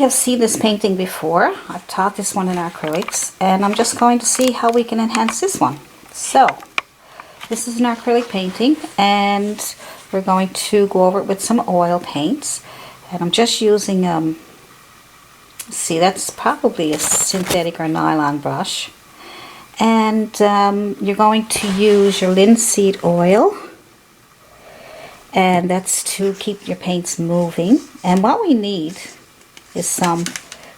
have seen this painting before. I've taught this one in acrylics, and I'm just going to see how we can enhance this one. So, this is an acrylic painting, and we're going to go over it with some oil paints. And I'm just using, see, that's probably a synthetic or nylon brush. And you're going to use your linseed oil, and that's to keep your paints moving. And what we need is some,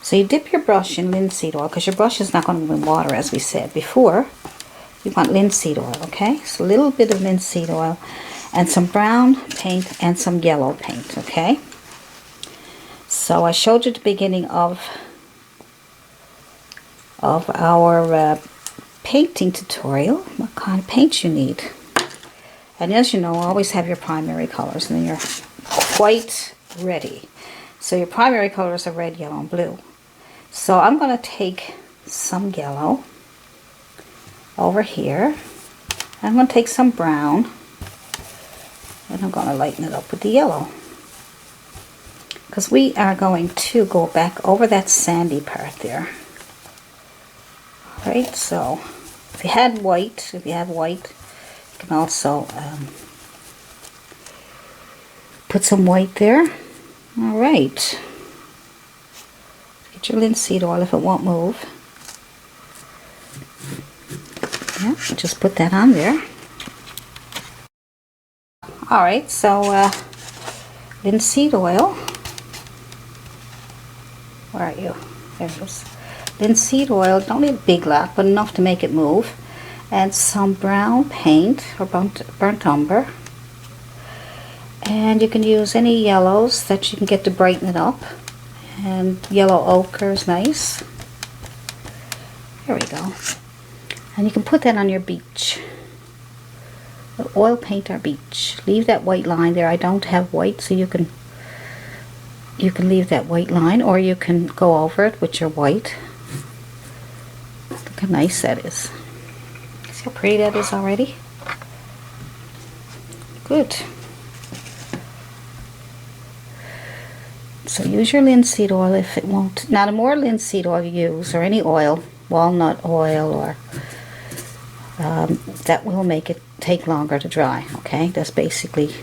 so you dip your brush in linseed oil, because your brush is not going to move in water, as we said before. You want linseed oil, okay? So a little bit of linseed oil and some brown paint and some yellow paint, okay? So I showed you at the beginning of our painting tutorial what kind of paint you need. And as you know, always have your primary colors, and then you're quite ready. So your primary colors are red, yellow, and blue. So I'm going to take some yellow over here. I'm going to take some brown, and I'm going to lighten it up with the yellow, because we are going to go back over that sandy part there. Alright, so if you have white, you can also put some white there. Alright, get your linseed oil if it won't move. Yeah, just put that on there. Alright, so linseed oil. Where are you? There it is. Linseed oil, don't need a big lot, but enough to make it move. And some brown paint, or burnt umber. And you can use any yellows that you can get to brighten it up. And yellow ochre is nice. There we go. And you can put that on your beach. Oil paint our beach. Leave that white line there. I don't have white, so you can leave that white line, or you can go over it with your white. Look how nice that is. See how pretty that is already? Good. So use your linseed oil if it won't. Now the more linseed oil you use, or any oil, walnut oil, or that will make it take longer to dry, okay? That's basically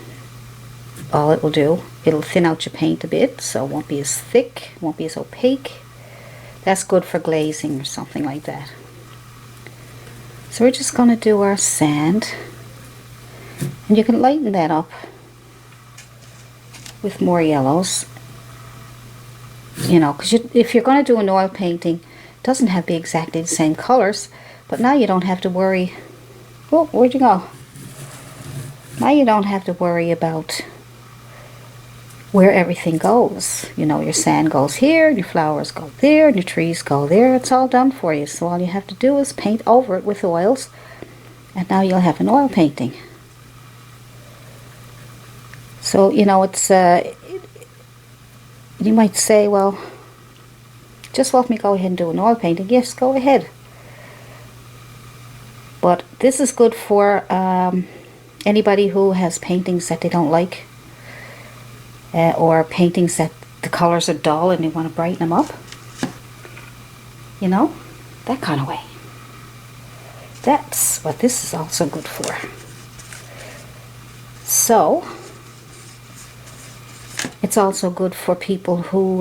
all it will do. It'll thin out your paint a bit, so it won't be as thick, won't be as opaque. That's good for glazing or something like that. So we're just going to do our sand, and you can lighten that up with more yellows, you know, because if you're going to do an oil painting, it doesn't have to be exactly the same colors, but now you don't have to worry. Oh, where'd you go? Now you don't have to worry about where everything goes. You know, your sand goes here, your flowers go there, and your trees go there. It's all done for you. So all you have to do is paint over it with oils, and now you'll have an oil painting. So, you know, it's you might say, well, just let me go ahead and do an oil painting. Yes, go ahead. But this is good for anybody who has paintings that they don't like, or paintings that the colors are dull and they want to brighten them up. You know, that kind of way. That's what this is also good for. So, it's also good for people who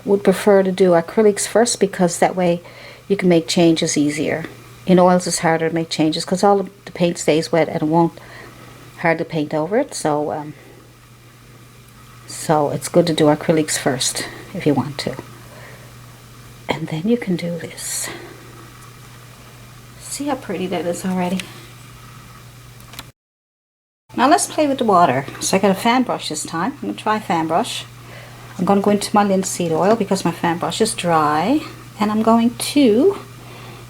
would prefer to do acrylics first, because that way you can make changes easier. In oils it's harder to make changes because all the paint stays wet and it won't hard to paint over it. So so it's good to do acrylics first if you want to. And then you can do this. See how pretty that is already? Now let's play with the water. So I got a fan brush this time. I'm going to try fan brush. I'm going to go into my linseed oil because my fan brush is dry. And I'm going to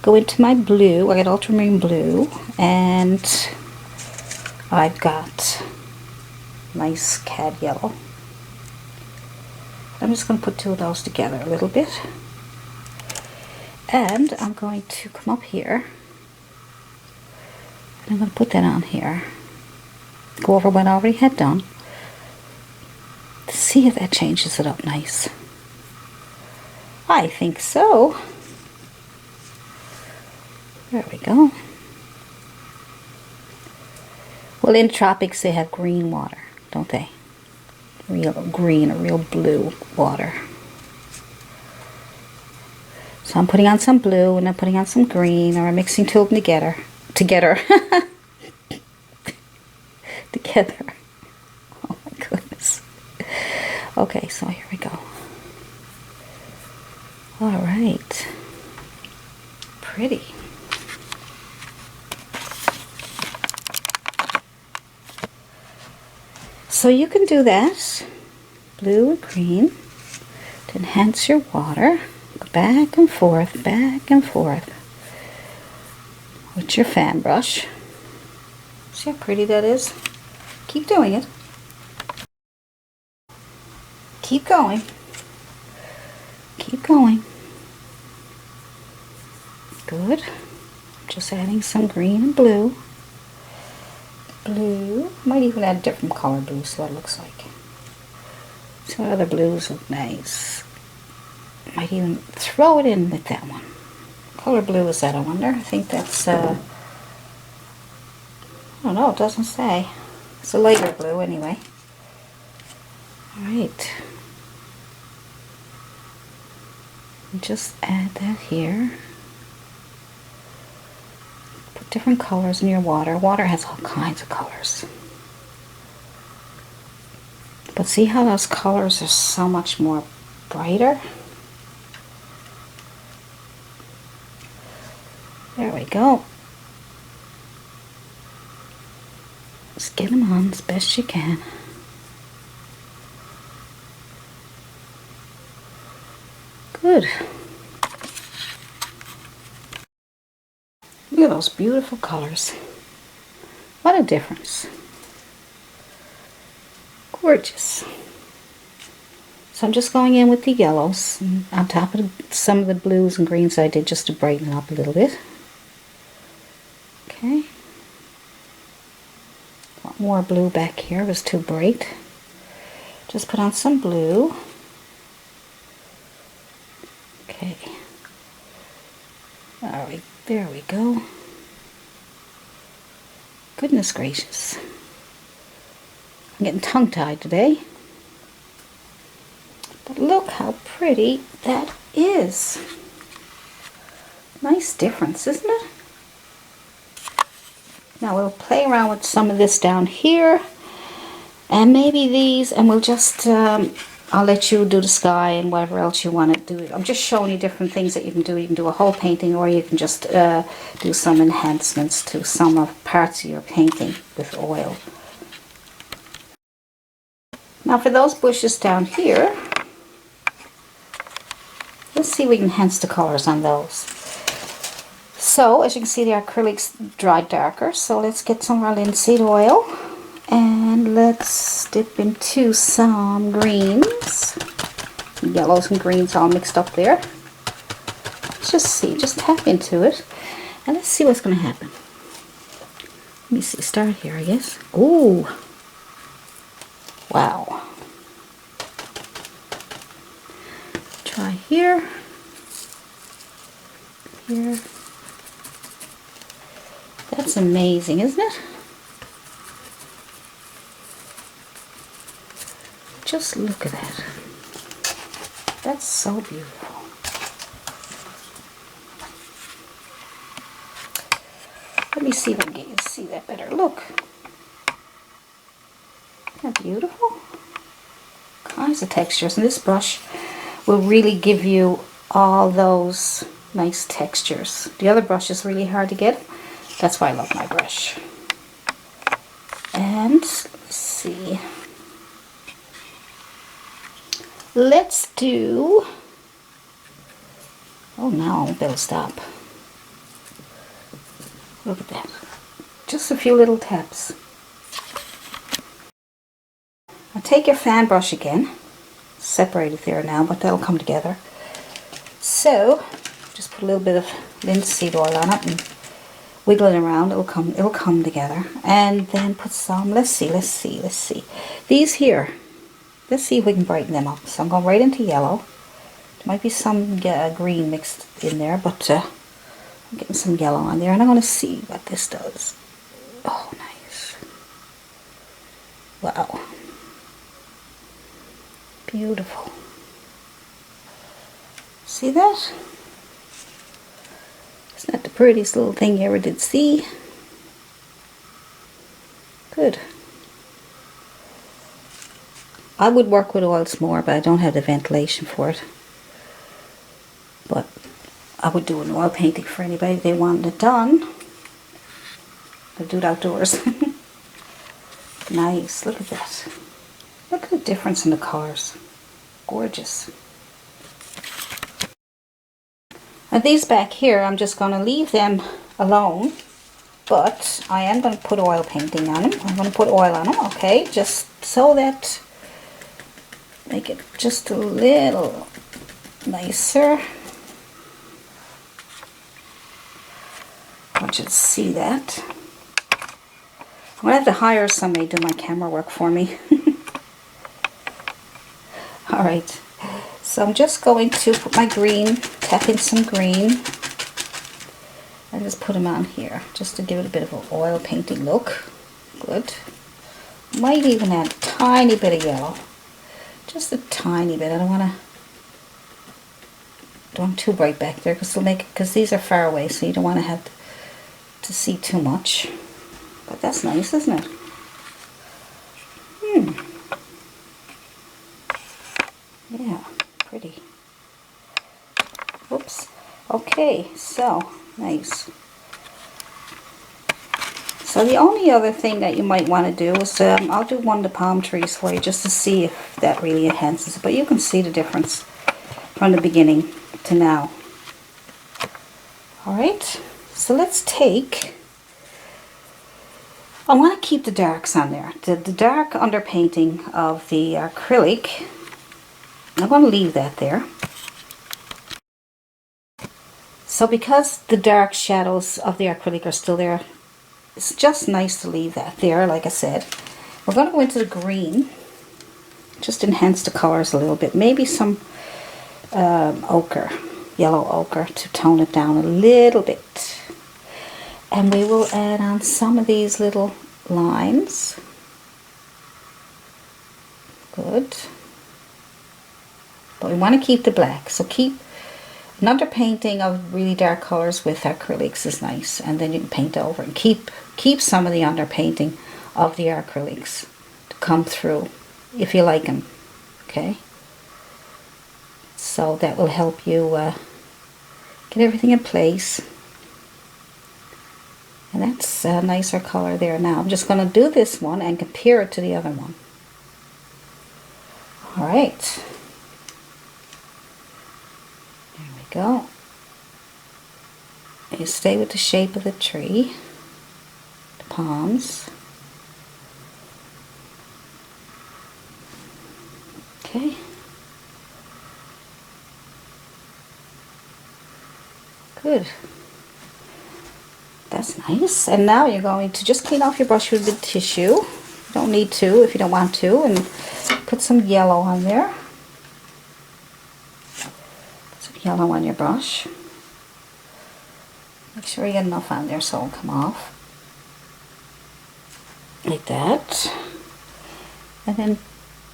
go into my blue. I got ultramarine blue. And I've got nice cad yellow. I'm just going to put two of those together a little bit. And I'm going to come up here. And I'm going to put that on here. Go over what I already had done. See if that changes it up nice. I think so. There we go. Well, in tropics they have green water, don't they? Real green or real blue water. So I'm putting on some blue and I'm putting on some green, or I'm mixing two of them together. Together. Oh my goodness. Okay, so here we go. All right. Pretty. So you can do that, blue and green, to enhance your water. Go back and forth with your fan brush. See how pretty that is? Keep doing it. Keep going. Keep going. Good. Just adding some green and blue. Blue. Might even add a different color blue, so what it looks like. So other blues look nice. Might even throw it in with that one. What color blue is that, I wonder? I think that's, I don't know, it doesn't say. It's a lighter blue anyway. Alright. Just add that here. Put different colors in your water. Water has all kinds of colors. But see how those colors are so much more brighter? There we go. Just get them on as best you can. Good. Look at those beautiful colors. What a difference. Gorgeous. So I'm just going in with the yellows and on top of some of the blues and greens I did just to brighten it up a little bit. Okay. A lot more blue back here. It was too bright. Just put on some blue. Okay. Alright, there we go. Goodness gracious. I'm getting tongue-tied today. But look how pretty that is. Nice difference, isn't it? Now we'll play around with some of this down here. And maybe these, and we'll just, I'll let you do the sky and whatever else you want to do. I'm just showing you different things that you can do. You can do a whole painting, or you can just do some enhancements to some of parts of your painting with oil. Now for those bushes down here, let's see if we can enhance the colors on those. So as you can see, the acrylics dried darker, so let's get some of our linseed oil and let's dip into some greens, yellows and greens all mixed up there. Let's just see, just tap into it and let's see what's going to happen. Let me see, start here I guess. Ooh, wow. Try here, here. That's amazing, isn't it? Just look at that. That's so beautiful. Let me see if I can get you to see that better. Look. Isn't that beautiful? Kinds of textures. And this brush will really give you all those nice textures. The other brush is really hard to get. That's why I love my brush. And let's see. Let's do. Oh, now I won't be able to stop. Look at that. Just a few little taps. Now take your fan brush again. Separate it there now, but that'll come together. So just put a little bit of linseed oil on it and wiggle it around. It'll come together. And then put some. Let's see. These here. Let's see if we can brighten them up. So I'm going right into yellow. Might be some green mixed in there, but I'm getting some yellow on there, and I'm going to see what this does. Oh, nice. Wow. Beautiful. See that? Isn't that the prettiest little thing you ever did see? Good. I would work with oils more, but I don't have the ventilation for it. But I would do an oil painting for anybody if they wanted it done. I'd do it outdoors. Nice, look at that. Look at the difference in the colors. Gorgeous. And these back here, I'm just going to leave them alone. But I am going to put oil painting on them. I'm going to put oil on them, okay? Just so that, make it just a little nicer. I want you to see that. I'm going to have to hire somebody to do my camera work for me. Alright, so I'm just going to put my green, tap in some green. And just put them on here, just to give it a bit of an oil painting look. Good. Might even add a tiny bit of yellow. Just a tiny bit. I don't want too bright back there, because these are far away, so you don't want to have to see too much. But that's nice, isn't it? Yeah, pretty. Whoops. Okay, so nice. So the only other thing that you might want to do is, I'll do one of the palm trees for you just to see if that really enhances it. But you can see the difference from the beginning to now. Alright, so let's take, I want to keep the darks on there. The dark underpainting of the acrylic, I'm going to leave that there. So because the dark shadows of the acrylic are still there, it's just nice to leave that there, like I said. We're going to go into the green, just enhance the colors a little bit. Maybe some ochre, yellow ochre, to tone it down a little bit. And we will add on some of these little lines. Good. But we want to keep the black, so keep an underpainting of really dark colors with acrylics is nice, and then you can paint over and keep some of the underpainting of the acrylics to come through if you like them. Okay, so that will help you get everything in place, and that's a nicer color there. Now I'm just going to do this one and compare it to the other one. All right. Go. You stay with the shape of the tree, the palms. Okay. Good. That's nice. And now you're going to just clean off your brush with the tissue. You don't need to if you don't want to, and put some yellow on there. Yellow on your brush. Make sure you get enough on there so it won't come off. Like that. And then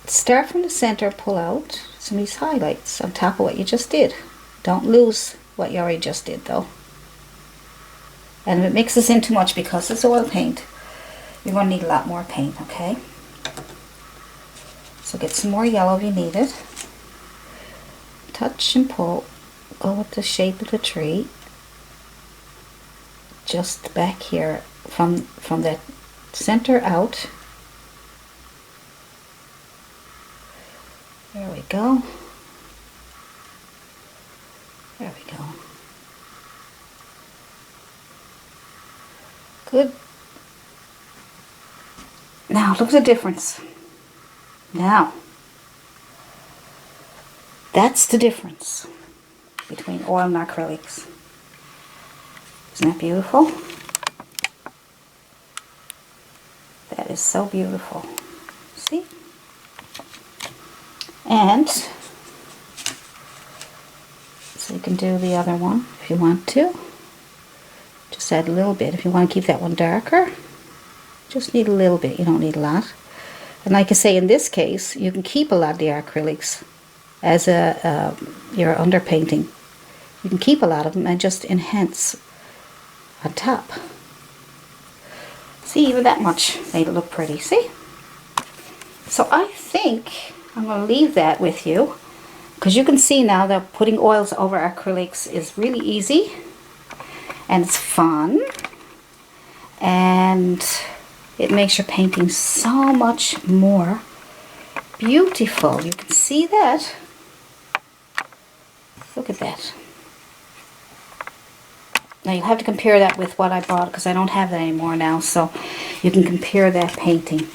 start from the center, pull out some of these highlights on top of what you just did. Don't lose what you already just did though. And if it mixes in too much, because it's oil paint, you're going to need a lot more paint, okay? So get some more yellow if you need it. Touch and pull. Go with the shape of the tree, just back here from that center out. There we go. There we go. Good. Now look at the difference. Now that's the difference between oil and acrylics. Isn't that beautiful? That is so beautiful. See? And can do the other one if you want to. Just add a little bit. If you want to keep that one darker, just need a little bit. You don't need a lot. And like I say, in this case, you can keep a lot of the acrylics as your underpainting. You can keep a lot of them and just enhance on top. See, even that much made it look pretty. See? So I think I'm going to leave that with you, because you can see now that putting oils over acrylics is really easy and it's fun, and it makes your painting so much more beautiful. You can see that. Look at that. Now you'll have to compare that with what I bought, because I don't have that anymore now. So you can compare that painting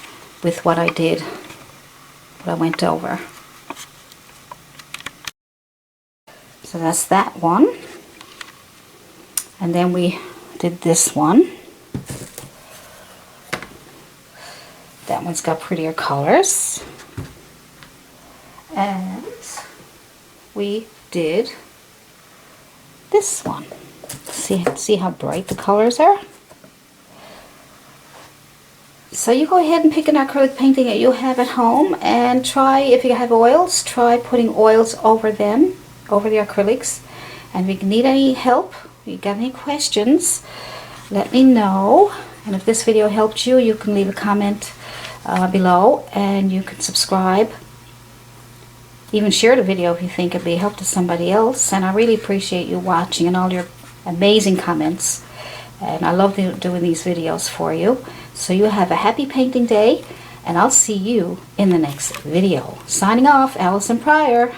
with what I did, what I went over. So that's that one. And then we did this one. That one's got prettier colors. And we did this one. See how bright the colors are? So you go ahead and pick an acrylic painting that you have at home and try, if you have oils, try putting oils over them, over the acrylics. And if you need any help, if you got any questions, let me know. And if this video helped you, you can leave a comment below, and you can subscribe. Even share the video if you think it'd be a help to somebody else. And I really appreciate you watching and all your amazing comments. And I love doing these videos for you. So you have a happy painting day, and I'll see you in the next video. Signing off, Allison Prior.